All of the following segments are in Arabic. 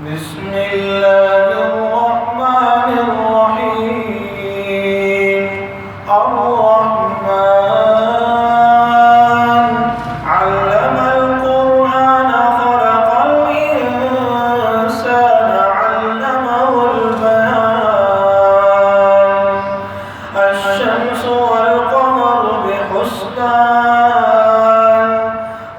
بسم الله الرحمن الرحيم. الرحمن علم القرآن خلق الإنسان علمه البيان. الشمس والقمر بحسبان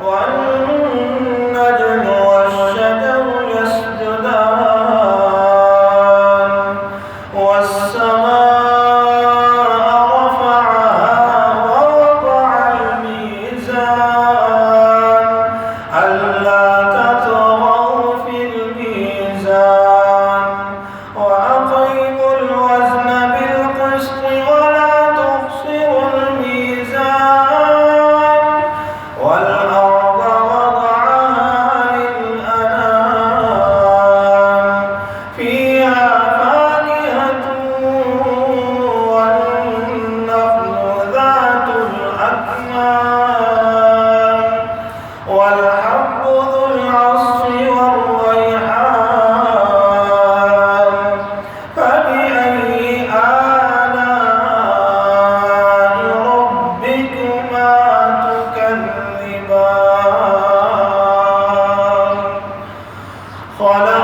والنجم والشجر يسجدان والسماء رفعها ووضع الميزان ألا تطغوا في الميزان وأقيموا الوزن بالقسط ولا تخسروا الميزان والأرض وضعها للأنام فيها فاكهة والنخل ذات الأكمام والحب ذو العصف والريحان فبأي آلاء ربكما تكذبان. خلق